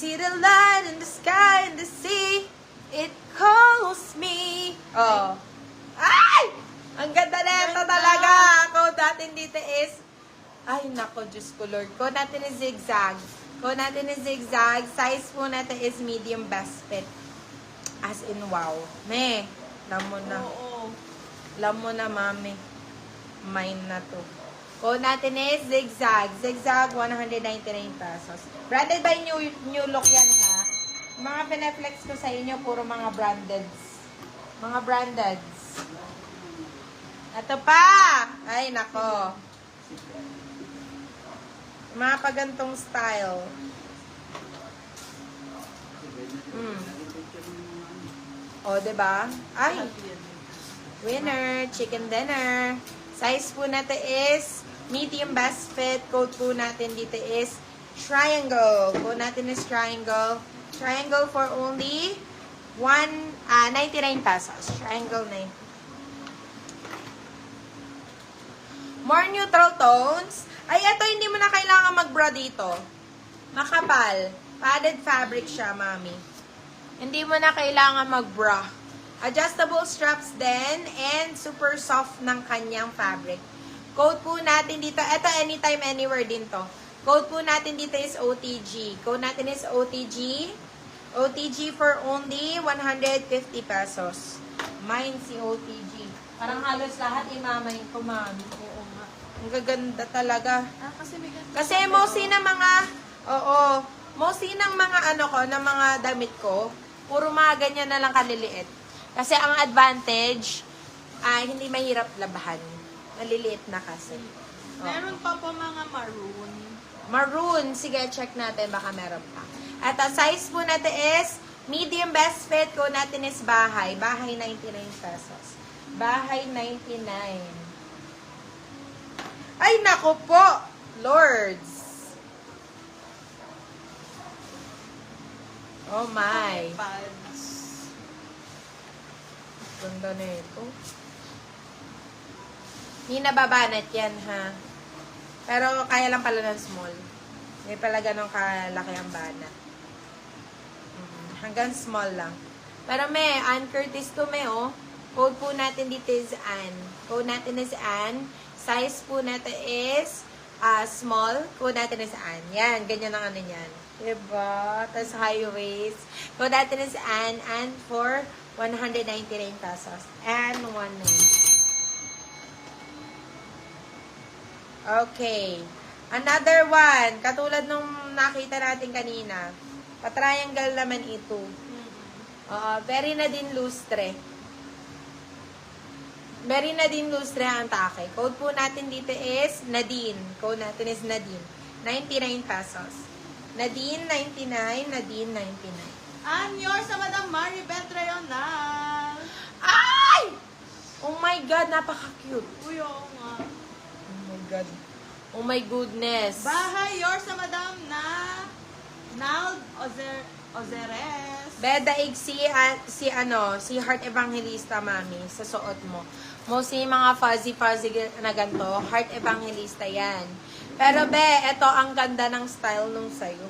see the light in the sky and the sea. It calls me. Oh. Ay! Ang ganda na ito talaga. Code natin dito is, ay nako, Diyos ko Lord. Code natin is zigzag. Code natin is zigzag. Size po natin is medium best fit. As in, wow. Me, alam mo na. Oo. Alam mo na, mami. Mine na to. Code natin is zigzag. Zigzag, 199 pesos. Branded by New Look yan, ha? Mga pineflex ko sa inyo, puro mga brandeds. Mga brandeds. Ito pa! Ay, nako. Mga pagantong style. O, diba? Ay! Winner! Chicken dinner! Size po natin is medium best fit. Code po natin dito is triangle. Code natin is triangle. Triangle for only 99 pesos. Triangle 90. More neutral tones. Ay, ito hindi mo na kailangan mag-bra dito. Makapal. Padded fabric siya, mami. Hindi mo na kailangan mag-bra. Adjustable straps din and super soft ng kanyang fabric. Code po natin dito, ito anytime, anywhere din to. Code po natin dito is OTG. Code natin is OTG. OTG for only 150 pesos. Mine si OTG. Parang halos lahat imamay ko, mami. Oo nga. Ang gaganda talaga. Kasi may ganito. Kasi mostly ng mga, mostly ng mga ng mga damit ko, puro mga ganyan na lang kaliliit. Kasi ang advantage, hindi mahirap labahan. Maliliit na kasi. Meron pa po mga maroon. Maroon. Sige, check natin. Baka meron pa. At ang size po natin is medium best fit ko natin is bahay. Bahay 99 pesos. Bahay 99. Ay, nako po! Lords! Oh my! Pads. Ganda na ito. Hindi nababanat yan, ha? Pero kaya lang pala ng small. Hindi pala ganun kalaki ang banat. Hanggang small lang. Pero may, Ann Curtis to may, oh. Code po natin dito is Ann. Code natin is Ann. Size po natin is small. Code natin is Ann. Yan, ganyan ang ano yan. Diba? Tapos high waist. Code natin is Ann. Ann for 199 pesos. And 1 Okay. Another one. Katulad nung nakita natin kanina. Pa-triangle naman ito. Very na din lustre. Very na din lustre ang take. Code po natin dito is Nadine. Code natin is Nadine. 99 pesos. Nadine 99. Nadine 99. And yours sa Madam Maribel Trayonal. Ay! Oh my God, napaka-cute. Uy, oo nga. Oh my God. Oh my goodness. Bahay, yours sa Madam na Nald Ozeres. Bedaig si Heart Evangelista, mami, sa suot mo. Mostly mga fuzzy na ganito, Heart Evangelista yan. Pero ito ang ganda ng style nung sayo.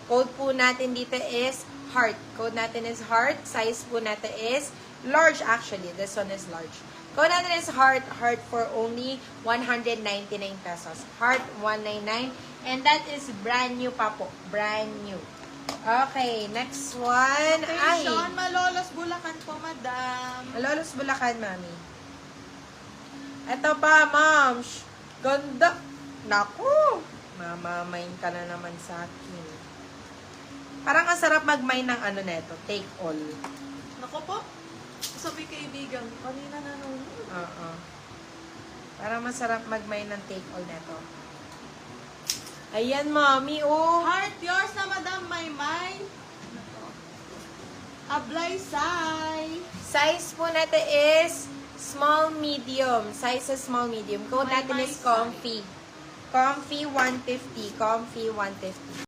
Code po natin dito is Heart. Code natin is Heart. Size po natin is large actually. This one is large. Code natin is Heart. Heart for only 199 pesos. Heart 199. And that is brand new pa po. Brand new. Okay, next one. Ay, Sean Malolos Bulacan po, Madam. Malolos Bulacan, mami. Ito pa, ma'am. Ganda. Naku. Mamamain ka na naman sa akin. Parang ang sarap mag-mine ng ano neto. Take all. Naku po. Sabi kaibigan, kanina nanonood. Oo. Parang masarap mag-mine ng take all neto. Ayan, mami, oh. Heart, yours na Madam Maymay. Ablay Sai. Size po natin is small, medium. Size is small, medium. Code natin is comfy. Comfy 150. Comfy 150.